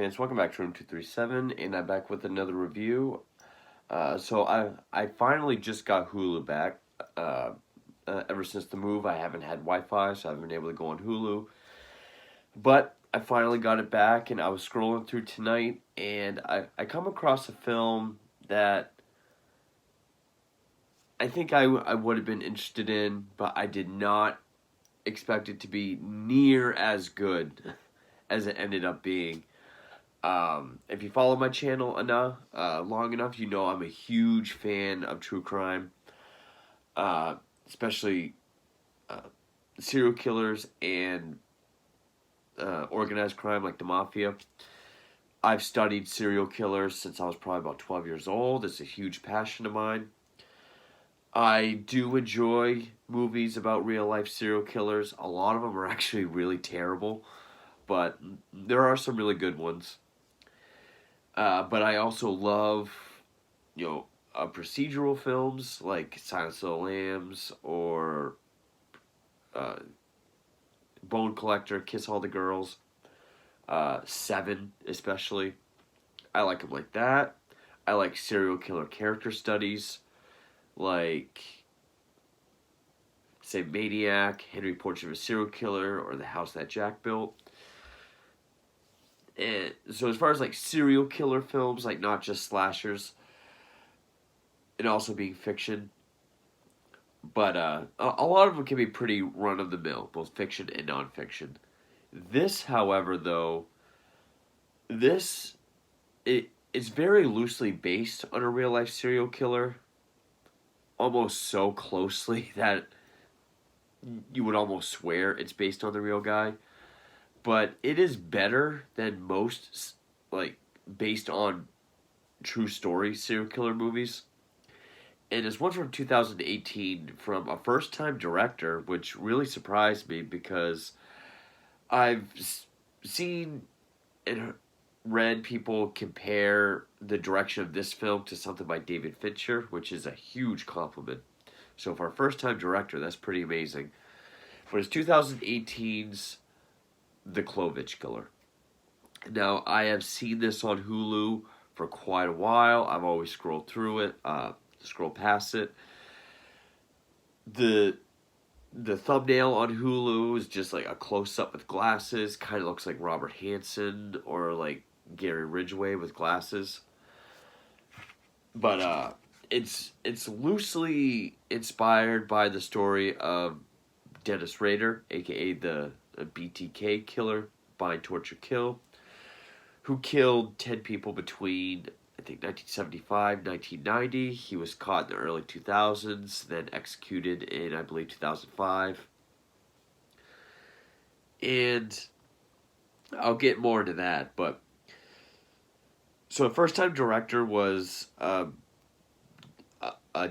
fans, welcome back to Room 237, and I'm back with another review. So I finally just got Hulu back. Ever since the move, I haven't had Wi-Fi, so I haven't been able to go on Hulu. But I finally got it back, and I was scrolling through tonight, and I come across a film that I think I would have been interested in, but I did not expect it to be near as good as it ended up being. If you follow my channel long enough, you know I'm a huge fan of true crime, especially serial killers and organized crime like the mafia. I've studied serial killers since I was probably about 12 years old. It's a huge passion of mine. I do enjoy movies about real life serial killers. A lot of them are actually really terrible, but there are some really good ones. But I also love, procedural films like Silence of the Lambs or Bone Collector, Kiss All the Girls, Seven especially. I like them like that. I like serial killer character studies, like, say, Maniac, Henry Portrait of a Serial Killer, or The House That Jack Built. And so as far as like serial killer films, like not just slashers, and also being fiction, but a lot of them can be pretty run of the mill, both fiction and nonfiction. This, however, though, it's very loosely based on a real life serial killer, almost so closely that you would almost swear it's based on the real guy. But it is better than most, like, based on true story serial killer movies. And it's one from 2018 from a first-time director, which really surprised me because I've seen and read people compare the direction of this film to something by David Fincher, which is a huge compliment. So for a first-time director, that's pretty amazing. But it's 2018's The Clovehitch Killer. Now, I have seen this on Hulu for quite a while. I've always scrolled through it, scrolled past it. The thumbnail on Hulu is just like a close-up with glasses. Kind of looks like Robert Hansen or like Gary Ridgway with glasses. But it's loosely inspired by the story of Dennis Rader, a.k.a. the BTK killer, bind, torture, kill, who killed 10 people between, I think, 1975, 1990. He was caught in the early 2000s, then executed in, I believe, 2005. And I'll get more into that, but so the first-time director was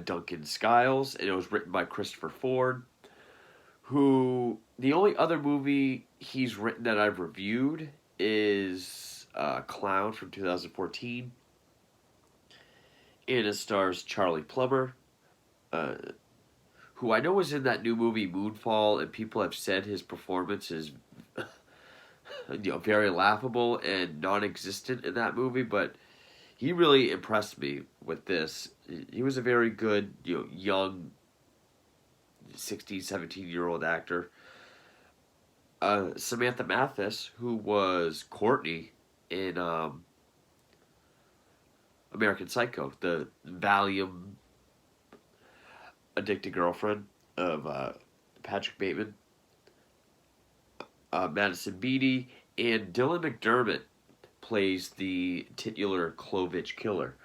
Duncan Skiles, and it was written by Christopher Ford, who, the only other movie he's written that I've reviewed is Clown from 2014. And it stars Charlie Plummer, who I know was in that new movie Moonfall, and people have said his performance is very laughable and non-existent in that movie, but he really impressed me with this. He was a very good, young 16, 17-year-old actor. Samantha Mathis, who was Courtney in American Psycho, the Valium addicted girlfriend of Patrick Bateman, Madison Beatty, and Dylan McDermott plays the titular Clovehitch killer.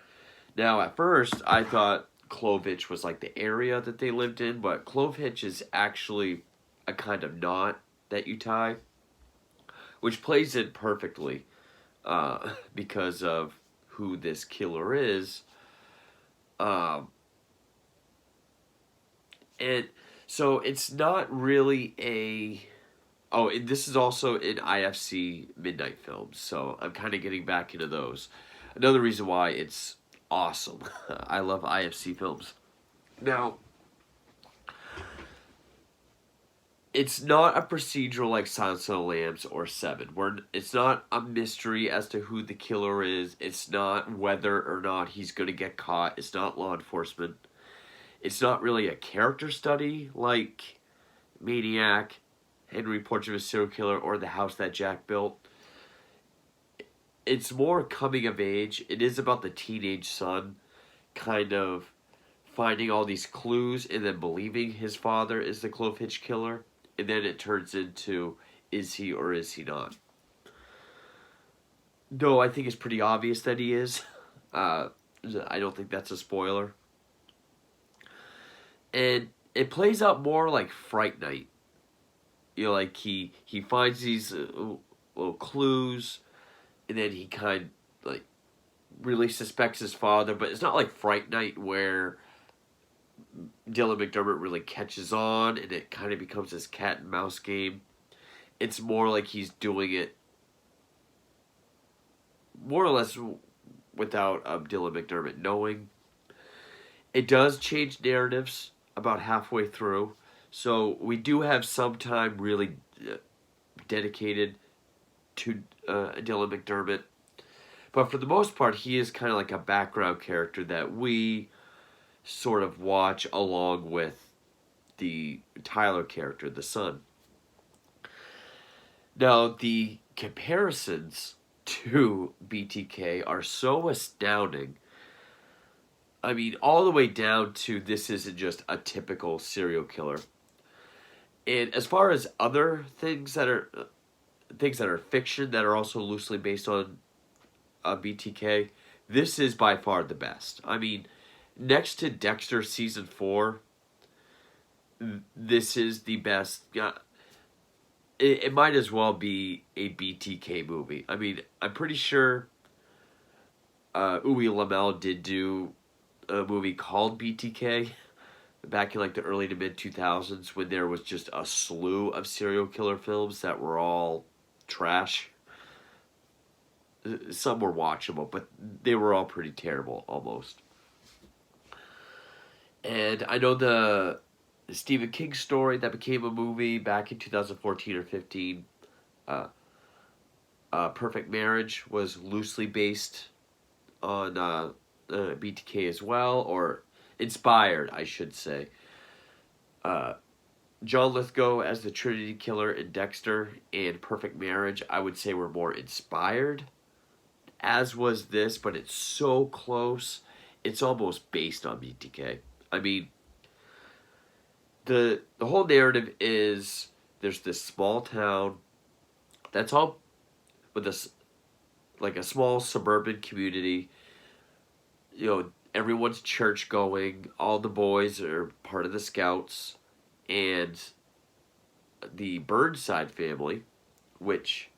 Now, at first, I thought Clovehitch was like the area that they lived in, but Clovehitch is actually a kind of knot that you tie, which plays it perfectly because of who this killer is. And so it's not really a... Oh, and this is also in IFC Midnight Films, so I'm kind of getting back into those. Another reason why it's awesome. I love IFC films. Now, it's not a procedural like Silence of the Lambs or Seven. It's not a mystery as to who the killer is. It's not whether or not he's going to get caught. It's not law enforcement. It's not really a character study like Maniac, Henry Portrait of a Serial Killer, or The House That Jack Built. It's more coming of age. It is about the teenage son kind of finding all these clues and then believing his father is the Clovehitch killer. And then it turns into, is he or is he not? Though I think it's pretty obvious that he is. I don't think that's a spoiler. And it plays out more like Fright Night. You know, like he finds these little clues, and then he kind of like really suspects his father. But it's not like Fright Night where Dylan McDermott really catches on and it kind of becomes this cat and mouse game. It's more like he's doing it more or less without Dylan McDermott knowing. It does change narratives about halfway through. So we do have some time really dedicated to Dylan McDermott. But for the most part, he is kind of like a background character that we sort of watch along with the Tyler character, the son. Now, the comparisons to BTK are so astounding. I mean, all the way down to this isn't just a typical serial killer. And as far as other things that are fiction that are also loosely based on BTK, this is by far the best. I mean, next to Dexter Season 4, this is the best. It might as well be a BTK movie. I mean, I'm pretty sure Uwe Lamel did do a movie called BTK back in like the early to mid 2000s when there was just a slew of serial killer films that were all trash. Some were watchable, but they were all pretty terrible almost. And I know the Stephen King story that became a movie back in 2014 or 15, Perfect Marriage, was loosely based on BTK as well, or inspired, I should say. John Lithgow as the Trinity Killer in Dexter and Perfect Marriage, I would say, were more inspired, as was this, but it's so close, it's almost based on BTK. I mean, the whole narrative is there's this small town that's all with this like a small suburban community. You know, everyone's church going, all the boys are part of the Scouts, and the Burnside family, which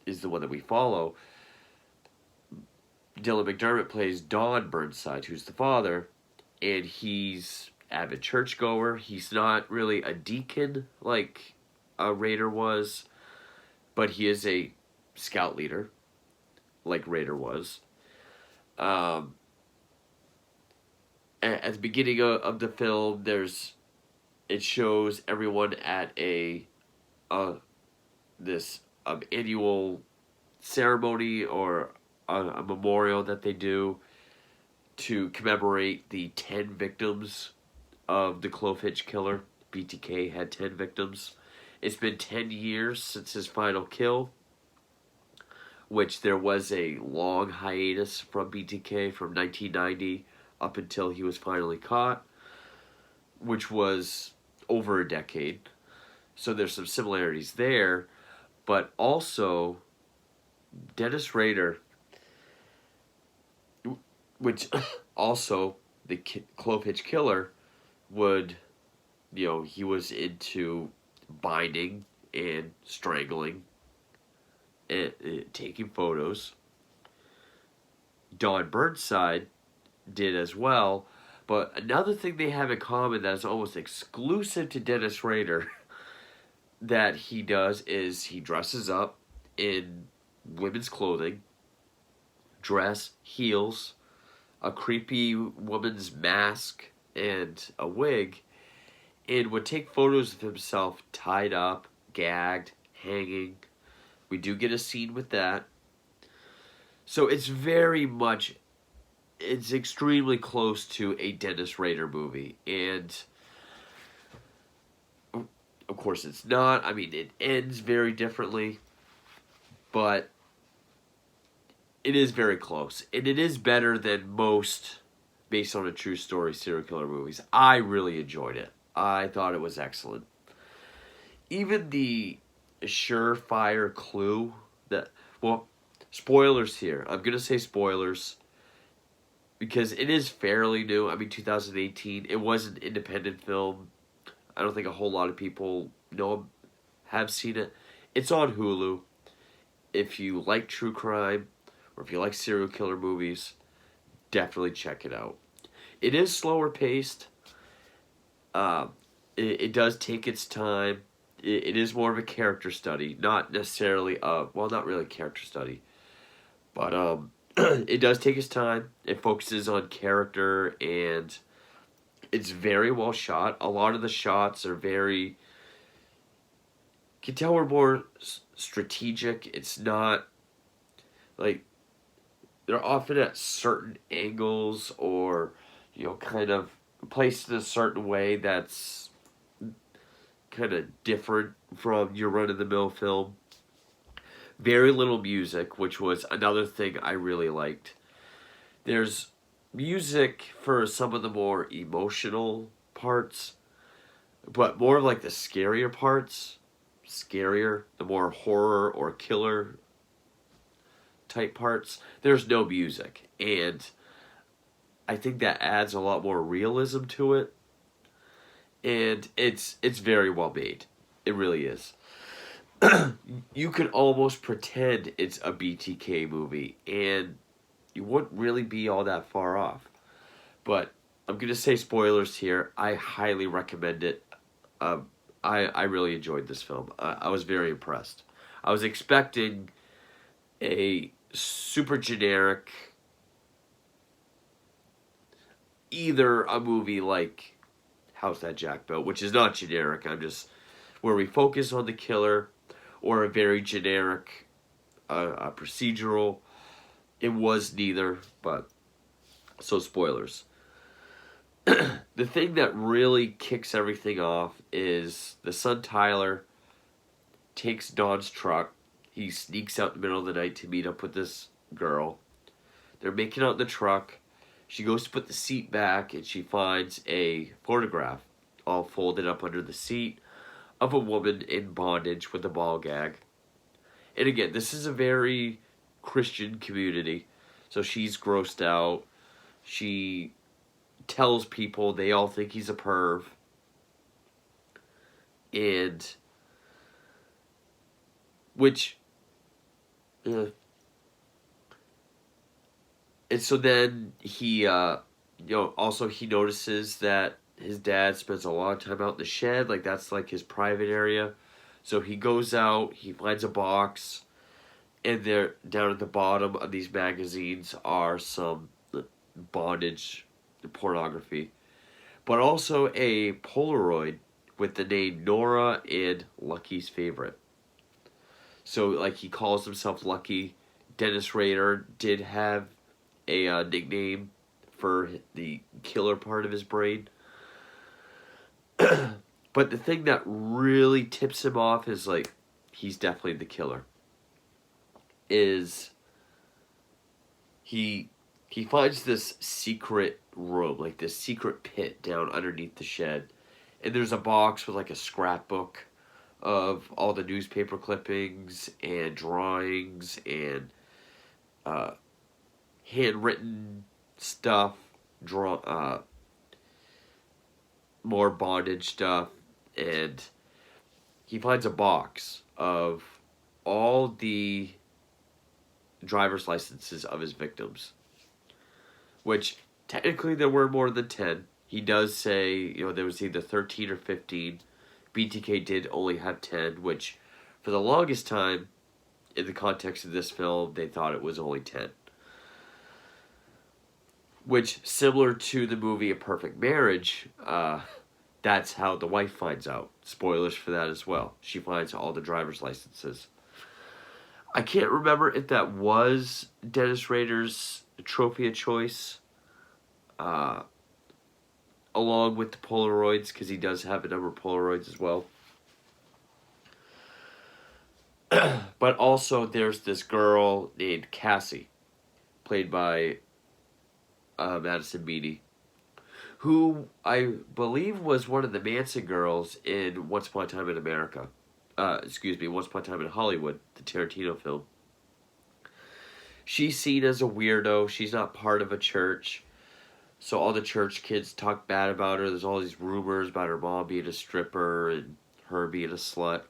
is the one that we follow. Dylan McDermott plays Don Burnside, who's the father, and he's avid churchgoer. He's not really a deacon like Rader was, but he is a scout leader like Rader was. At the beginning of the film, it shows everyone at this annual ceremony or a memorial that they do to commemorate the 10 victims of the Clovehitch killer. BTK had 10 victims. It's been 10 years since his final kill, which there was a long hiatus from BTK from 1990 up until he was finally caught, which was over a decade. So there's some similarities there, but also Dennis Rader, which also the Clovehitch killer would, he was into binding and strangling and taking photos. Don Burnside did as well, but another thing they have in common that is almost exclusive to Dennis Rader that he does is he dresses up in women's clothing, dress, heels, a creepy woman's mask, and a wig, and would take photos of himself tied up, gagged, hanging. We do get a scene with that. So it's extremely close to a Dennis Rader movie. And of course it's not. I mean, it ends very differently. But it is very close. And it is better than most based on a true story serial killer movies. I really enjoyed it. I thought it was excellent. Even the surefire clue that, well, spoilers here. I'm going to say spoilers because it is fairly new. I mean, 2018. It was an independent film. I don't think a whole lot of people have seen it. It's on Hulu. If you like true crime or if you like serial killer movies, definitely check it out. It is slower paced. It does take its time. It is more of a character study, not necessarily not really a character study, but it does take its time. It focuses on character, and it's very well shot. A lot of the shots are very, you can tell we're more strategic. It's not like they're often at certain angles or kind of placed in a certain way that's kind of different from your run-of-the-mill film. Very little music, which was another thing I really liked. There's music for some of the more emotional parts, but more of like the scarier parts. Scarier, the more horror or killer type parts, there's no music. And I think that adds a lot more realism to it. And it's very well made. It really is. You could almost pretend it's a BTK movie, and you wouldn't really be all that far off. But I'm going to say spoilers here. I highly recommend it. I really enjoyed this film. I was very impressed. I was expecting a super generic, either a movie like How's That Jack Built, which is not generic. I'm just where we focus on the killer, or a very generic a procedural. It was neither, but so spoilers. The thing that really kicks everything off is the son Tyler takes Dawn's truck. He sneaks out in the middle of the night to meet up with this girl. They're making out in the truck. She goes to put the seat back, and she finds a photograph all folded up under the seat of a woman in bondage with a ball gag. And again, this is a very Christian community, so she's grossed out. She tells people, they all think he's a perv. And which and so then he also he notices that his dad spends a lot of time out in the shed, like that's like his private area. So he goes out, he finds a box, and there down at the bottom of these magazines are some bondage pornography, but also a Polaroid with the name Nora and Lucky's favorite. So like he calls himself Lucky. Dennis Rader did have a nickname for the killer part of his brain. But the thing that really tips him off is like he's definitely the killer. Is he finds this secret room, like this secret pit down underneath the shed, and there's a box with like a scrapbook of all the newspaper clippings and drawings and handwritten stuff, more bondage stuff, and he finds a box of all the driver's licenses of his victims, which technically there were more than 10. He does say, there was either 13 or 15. BTK did only have 10, which for the longest time, in the context of this film, they thought it was only 10. Which, similar to the movie A Perfect Marriage, that's how the wife finds out. Spoilers for that as well. She finds all the driver's licenses. I can't remember if that was Dennis Rader's trophy of choice, uh, along with the Polaroids, because he does have a number of Polaroids as well. But also, there's this girl named Cassie, played by Madison Beatty, who I believe was one of the Manson girls in Once Upon a Time in America. Once Upon a Time in Hollywood, the Tarantino film. She's seen as a weirdo. She's not part of a church. So all the church kids talk bad about her. There's all these rumors about her mom being a stripper and her being a slut.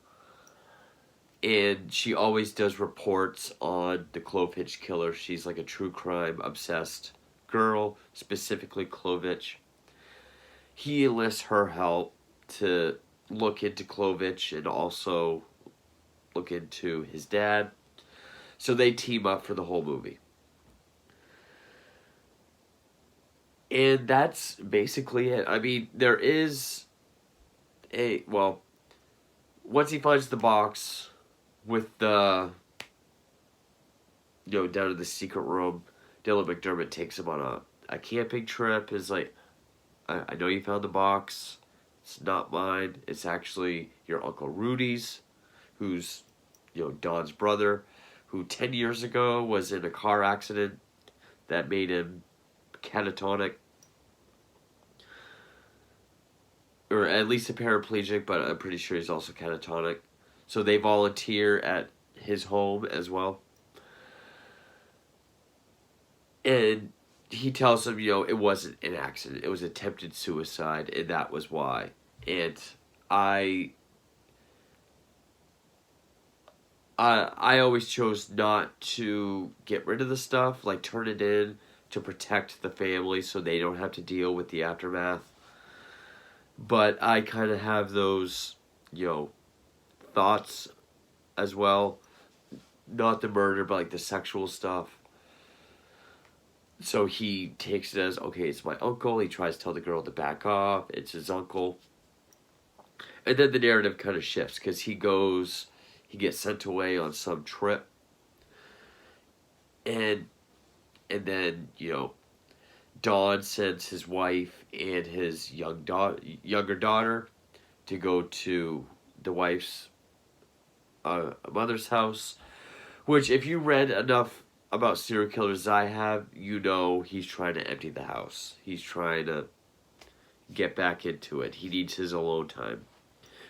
And she always does reports on the Clovehitch killer. She's like a true crime obsessed girl, specifically Clovehitch. He enlists her help to look into Clovehitch and also look into his dad. So they team up for the whole movie. And that's basically it. I mean, there is once he finds the box with the, down in the secret room, Dylan McDermott takes him on a camping trip. Is like, I know you found the box. It's not mine. It's actually your Uncle Rudy's, who's, Don's brother, who 10 years ago was in a car accident that made him catatonic. Or at least a paraplegic, but I'm pretty sure he's also catatonic. So they volunteer at his home as well. And he tells them, it wasn't an accident. It was attempted suicide, and that was why. And I always chose not to get rid of the stuff, like turn it in to protect the family so they don't have to deal with the aftermath. But I kind of have those, thoughts as well. Not the murder, but like the sexual stuff. So he takes it as, okay, it's my uncle. He tries to tell the girl to back off. It's his uncle. And then the narrative kind of shifts because he gets sent away on some trip. And then, Don sends his wife and his younger daughter to go to the wife's mother's house, which if you read enough about serial killers as I have, he's trying to empty the house. He's trying to get back into it. He needs his alone time,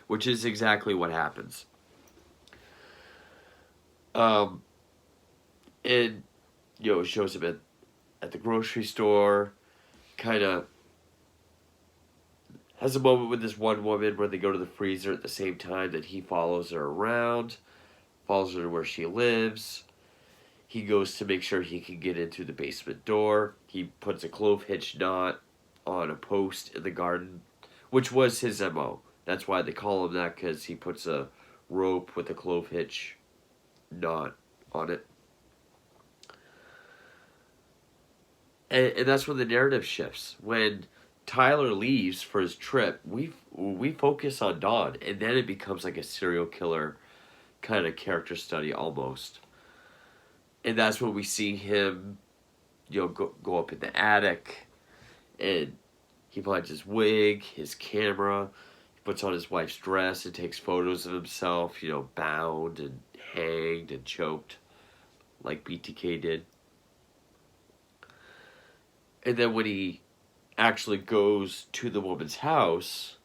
which is exactly what happens. And, it shows him at the grocery store, kind of has a moment with this one woman where they go to the freezer at the same time that he follows her around, follows her to where she lives. He goes to make sure he can get into the basement door. He puts a Clovehitch knot on a post in the garden, which was his MO. That's why they call him that, because he puts a rope with a Clovehitch knot on it. And that's when the narrative shifts. When Tyler leaves for his trip, we focus on Don, and then it becomes like a serial killer kind of character study almost. And that's when we see him, go up in the attic, and he finds his wig, his camera, he puts on his wife's dress and takes photos of himself, bound and hanged and choked, like BTK did. And then when he actually goes to the woman's house,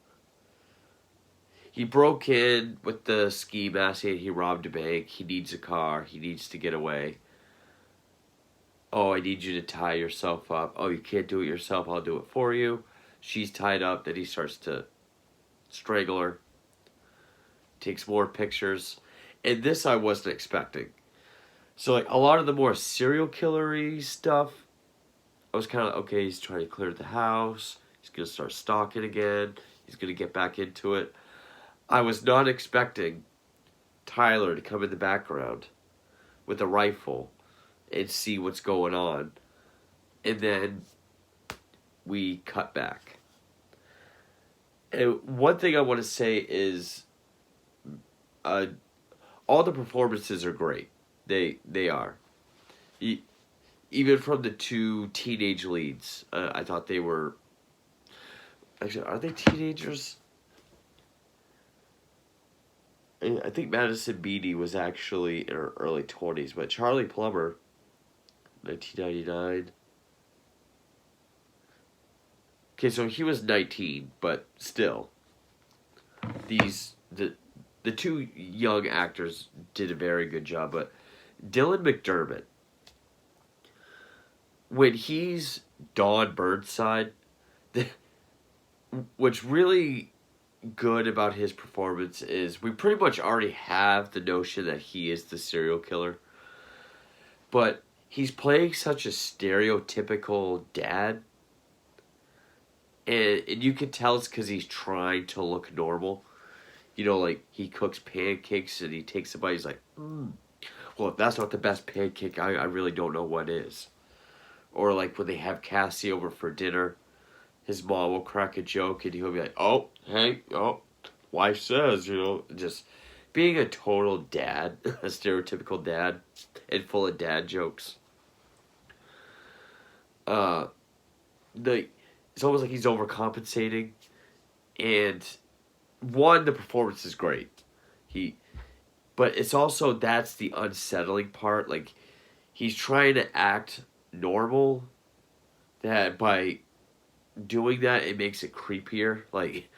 he broke in with the ski mask and he robbed a bank. He needs a car. He needs to get away. Oh, I need you to tie yourself up. Oh, you can't do it yourself. I'll do it for you. She's tied up. Then he starts to strangle her. Takes more pictures. And this I wasn't expecting. So, like, a lot of the more serial killer-y stuff, I was kind of, okay, he's trying to clear the house. He's going to start stalking again. He's going to get back into it. I was not expecting Tyler to come in the background with a rifle and see what's going on. And then we cut back. And one thing I want to say is, uh, all the performances are great. They are. E- Even from the two teenage leads, I thought they were. Actually, are they teenagers? I think Madison Beatty was actually in her early 20s, but Charlie Plummer, 1999. Okay, so he was 19, but still, these the two young actors did a very good job. But Dylan McDermott, when he's Don Burnside, what's really good about his performance is we pretty much already have the notion that he is the serial killer, but he's playing such a stereotypical dad, and you can tell it's because he's trying to look normal. You know, like he cooks pancakes and he takes a bite. He's like, well, if that's not the best pancake, I really don't know what is. Or like when they have Cassie over for dinner, his mom will crack a joke and he'll be like, oh, hey, oh, wife says, just being a total dad, a stereotypical dad, and full of dad jokes. Uh, the It's almost like he's overcompensating, and one, the performance is great. He, but it's also that's the unsettling part. Like he's trying to act normal, that by doing that it makes it creepier. Like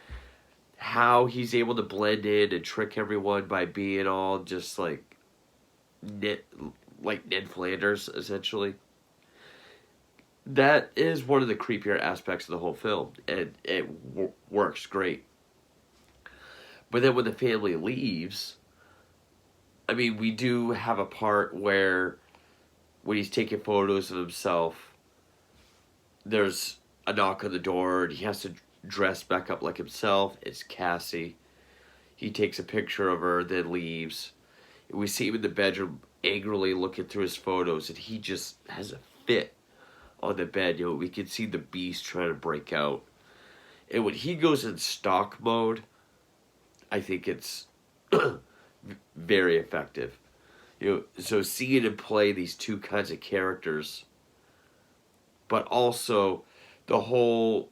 how he's able to blend in and trick everyone by being all just Ned, like Ned Flanders essentially. That is one of the creepier aspects of the whole film, and it works great. But then when the family leaves, I mean, we do have a part where when he's taking photos of himself, there's a knock on the door and he has to dress back up like himself. It's Cassie. He takes a picture of her, then leaves. We see him in the bedroom angrily looking through his photos, and he just has a fit on the bed. We can see the beast trying to break out. And when he goes in stock mode, I think it's very effective. So seeing him play these two kinds of characters, but also the whole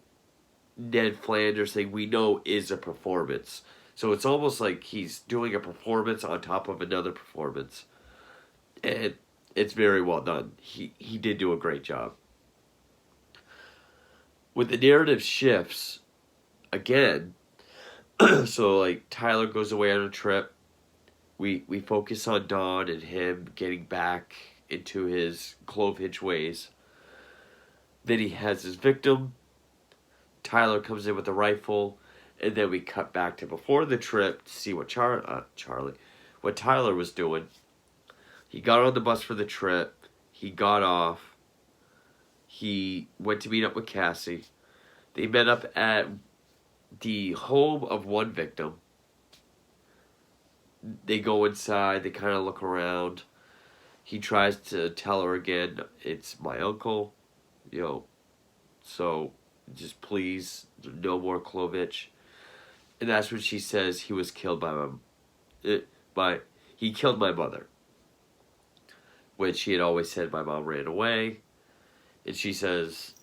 Ned Flanders thing we know is a performance. So it's almost like he's doing a performance on top of another performance. And it's very well done. He did do a great job. With the narrative shifts, again, so like Tyler goes away on a trip. We focus on Don and him getting back into his Clovehitch ways. Then he has his victim. Tyler comes in with a rifle, and then we cut back to before the trip to see what what Tyler was doing. He got on the bus for the trip. He got off. He went to meet up with Cassie. They met up at the home of one victim. They go inside. They kind of look around. He tries to tell her again, it's my uncle. So just please, no more Clovehitch. And that's when she says he was killed he killed my mother. Which she had always said my mom ran away. And she says,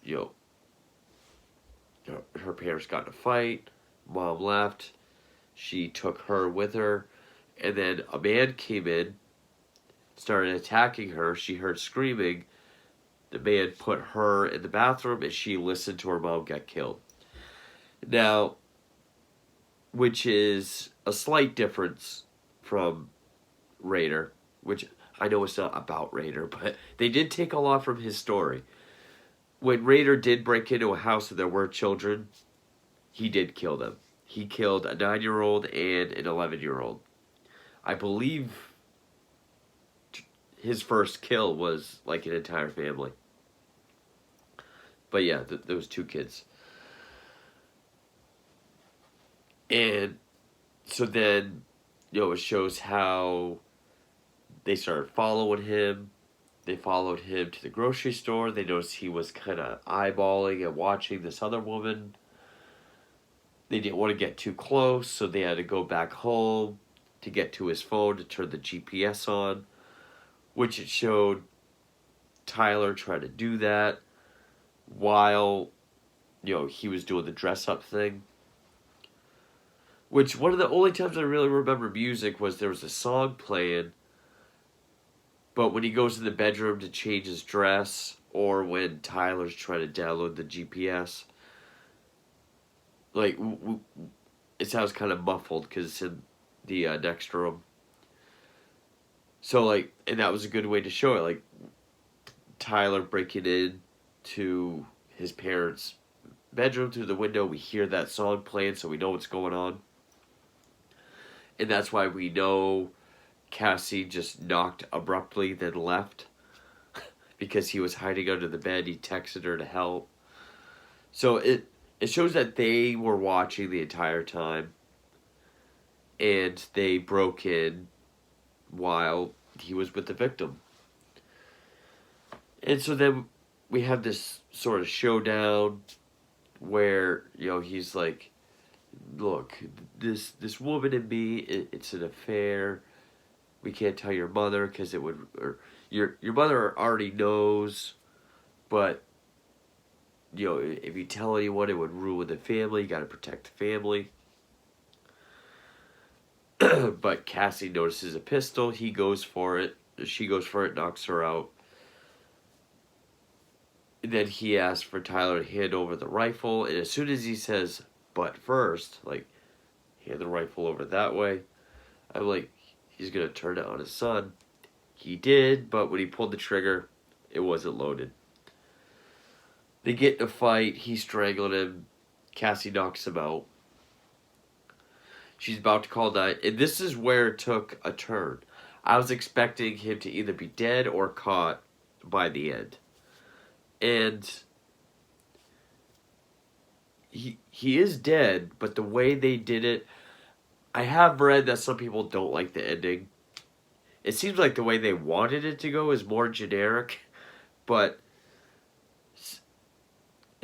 her parents got in a fight. Mom left. She took her with her. And then a man came in, started attacking her. She heard screaming. The man put her in the bathroom and she listened to her mom get killed. Now, which is a slight difference from Rader, which I know it's not about Rader, but they did take a lot from his story. When Rader did break into a house and there were children, he did kill them. He killed a 9-year-old and an 11-year-old. I believe his first kill was like an entire family. But yeah, those two kids. And so then, it shows how they started following him. They followed him to the grocery store. They noticed he was kind of eyeballing and watching this other woman. They didn't want to get too close, so they had to go back home to get to his phone to turn the GPS on, which it showed Tyler trying to do that while, he was doing the dress up thing. Which, one of the only times I really remember music was there was a song playing, but when he goes in the bedroom to change his dress, or when Tyler's trying to download the GPS, like, it sounds kind of muffled because it's in the next room. So, like, and that was a good way to show it, like, Tyler breaking in to his parents' bedroom through the window. We hear that song playing, so we know what's going on. And that's why we know Cassie just knocked abruptly, then left. Because he was hiding under the bed. He texted her to help. So it shows that they were watching the entire time. And they broke in while he was with the victim. And so then we have this sort of showdown where, he's like, look, this woman and me, it's an affair. We can't tell your mother because it would, or your mother already knows, but, if you tell anyone, it would ruin the family. You got to protect the family. But Cassie notices a pistol. He goes for it. She goes for it, knocks her out. And then he asks for Tyler to hand over the rifle. And as soon as he says, but first, like, hand the rifle over that way, I'm like, he's going to turn it on his son. He did, but when he pulled the trigger, it wasn't loaded. They get in a fight. He's strangling him. Cassie knocks him out. She's about to call 9. And this is where it took a turn. I was expecting him to either be dead or caught by the end. And he is dead, but the way they did it, I have read that some people don't like the ending. It seems like the way they wanted it to go is more generic, but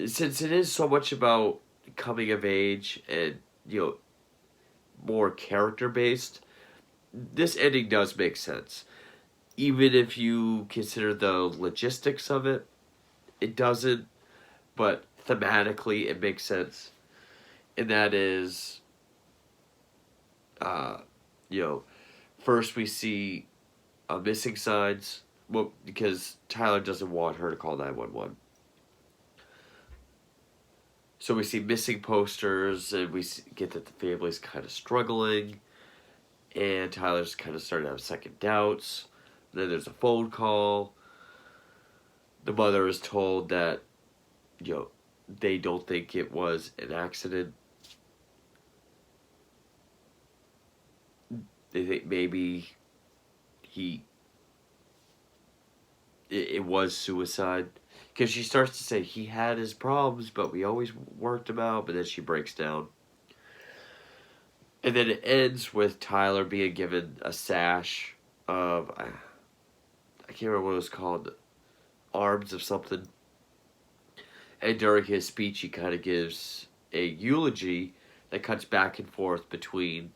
since it is so much about coming of age and, more character based, this ending does make sense. Even if you consider the logistics of it, it doesn't, but thematically it makes sense. And that is, first we see missing signs, well, because Tyler doesn't want her to call 911. So we see missing posters, and we get that the family's kind of struggling, and Tyler's kind of starting to have second doubts. Then there's a phone call. The mother is told that, they don't think it was an accident. They think maybe it was suicide. Because she starts to say he had his problems, but we always worked them out. But then she breaks down. And then it ends with Tyler being given a sash of, I can't remember what it was called, arms of something. And during his speech, he kind of gives a eulogy that cuts back and forth between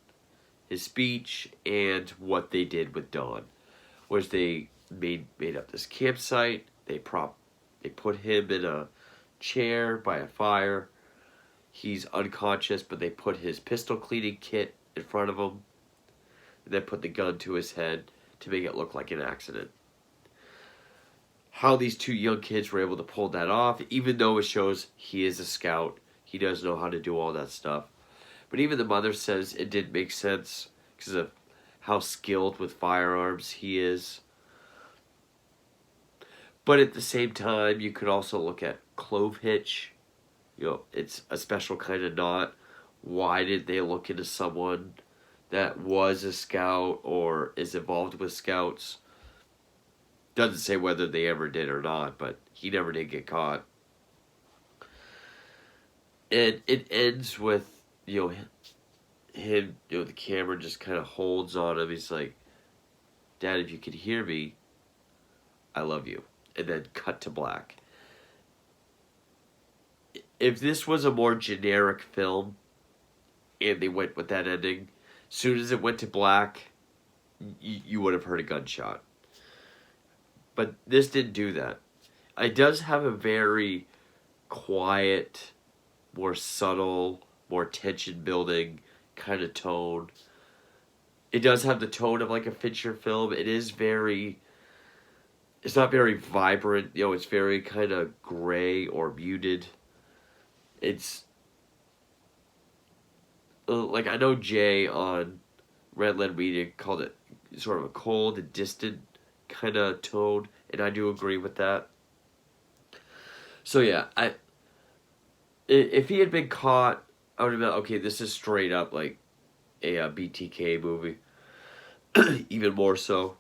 his speech and what they did with Dawn. Was they made up this campsite. They put him in a chair by a fire. He's unconscious, but they put his pistol cleaning kit in front of him. And then put the gun to his head to make it look like an accident. How these two young kids were able to pull that off, even though it shows he is a scout. He does know how to do all that stuff. But even the mother says it didn't make sense because of how skilled with firearms he is. But at the same time, you could also look at Clovehitch. It's a special kind of knot. Why did they look into someone that was a scout or is involved with scouts? Doesn't say whether they ever did or not, but he never did get caught. And it ends with, him, the camera just kind of holds on him. He's like, Dad, if you could hear me, I love you. And then cut to black. If this was a more generic film, and they went with that ending. Soon as it went to black, you would have heard a gunshot. But this didn't do that. It does have a very quiet, more subtle, more tension building kind of tone. It does have the tone of like a Fincher film. It is very, it's not very vibrant, it's very kind of gray or muted. It's like, I know Jay on Red Letter Media called it sort of a cold and distant kind of tone, and I do agree with that. So yeah, if he had been caught, I would have been, okay, this is straight up like a BTK movie, even more so.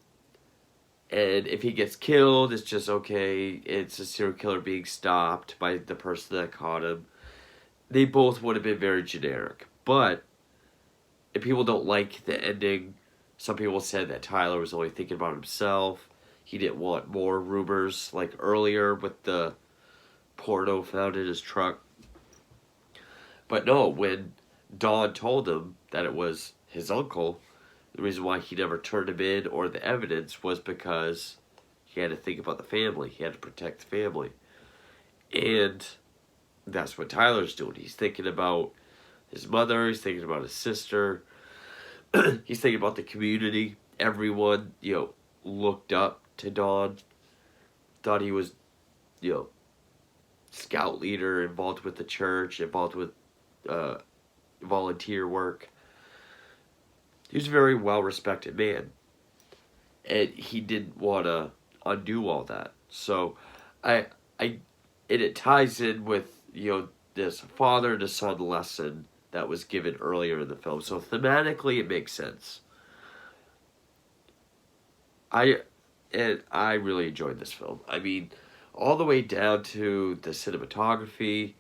And if he gets killed, it's just, okay, it's a serial killer being stopped by the person that caught him. They both would have been very generic. But if people don't like the ending, some people said that Tyler was only thinking about himself. He didn't want more rumors, like earlier with the porno found in his truck. But no, when Dawn told him that it was his uncle, the reason why he never turned him in or the evidence was because he had to think about the family. He had to protect the family. And that's what Tyler's doing. He's thinking about his mother. He's thinking about his sister. He's thinking about the community. Everyone, looked up to Dawn. Thought he was, scout leader, involved with the church, involved with volunteer work. He was a very well-respected man. And he didn't want to undo all that. So, it ties in with, this father to son lesson that was given earlier in the film. So thematically, it makes sense. I really enjoyed this film. I mean, all the way down to the cinematography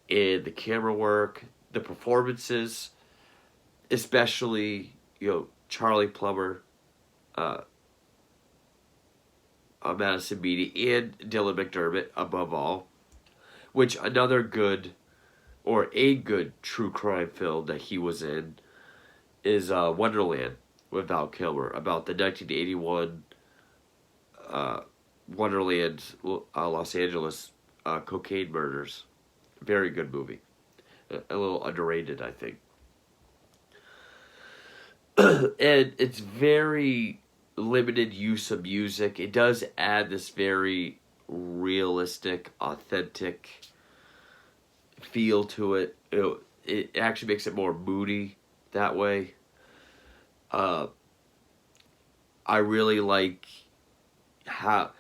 and the camera work, the performances, especially, Charlie Plummer, Madison Beatty, and Dylan McDermott above all. Which another good, or a good true crime film that he was in is Wonderland with Val Kilmer, about the 1981 Wonderland, Los Angeles cocaine murders. Very good movie. A little underrated, I think. And it's very limited use of music. It does add this very realistic, authentic feel to it. It actually makes it more moody that way. I really like how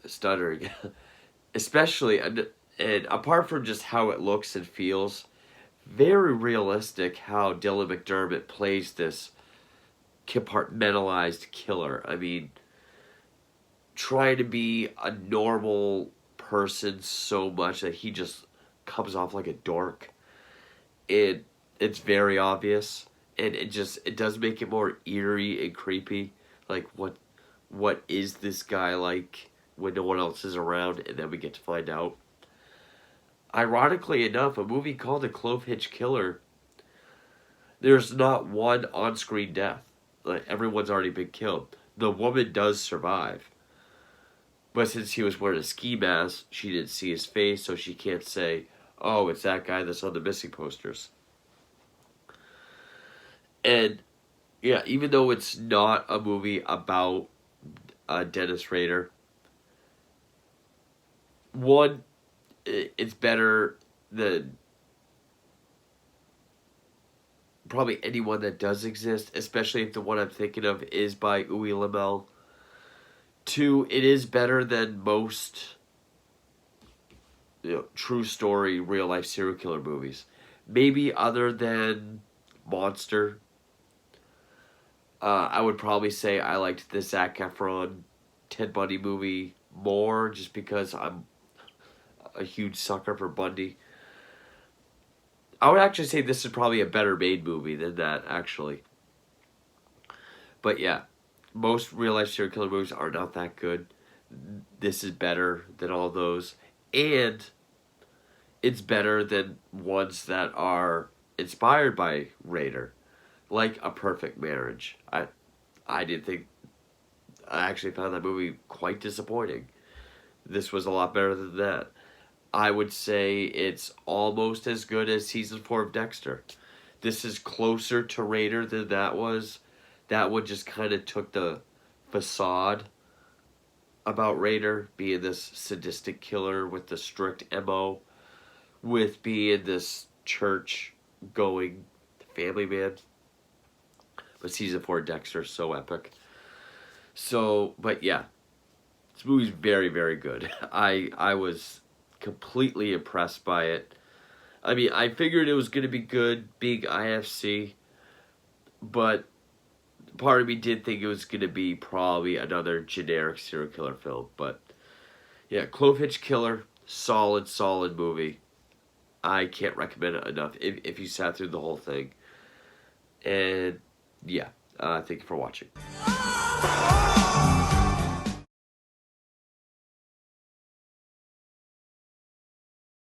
stuttering, especially, and apart from just how it looks and feels, very realistic how Dylan McDermott plays this compartmentalized killer. I mean, trying to be a normal person so much that he just comes off like a dork. It's very obvious, and it does make it more eerie and creepy. Like, what is this guy like when no one else is around? And then we get to find out. Ironically enough, a movie called The Clovehitch Killer, there's not one on-screen death. Like, everyone's already been killed. The woman does survive. But since he was wearing a ski mask, she didn't see his face, so she can't say, oh, it's that guy that's on the missing posters. And, yeah, even though it's not a movie about Dennis Rader, one, it's better than probably anyone that does exist, especially if the one I'm thinking of is by Uwe Lamel. Two, it is better than most true story, real life serial killer movies. Maybe other than Monster. I would probably say I liked the Zac Efron Ted Bundy movie more, just because I'm a huge sucker for Bundy. I would actually say this is probably a better made movie than that, actually. But yeah, most real life serial killer movies are not that good. This is better than all those. And it's better than ones that are inspired by Raider, like A Perfect Marriage. I didn't think I actually found that movie quite disappointing. This was a lot better than that. I would say it's almost as good as season 4 of Dexter. This is closer to Raider than that was. That one just kind of took the facade about Raider being this sadistic killer with the strict MO, with being this church going family man. But season 4 of Dexter is so epic. So, but yeah, this movie's very, very good. I was completely impressed by it. I mean, I figured it was going to be good, big IFC, but part of me did think it was going to be probably another generic serial killer film. But yeah, Clovehitch Killer, solid, solid movie. I can't recommend it enough if you sat through the whole thing. And yeah, thank you for watching.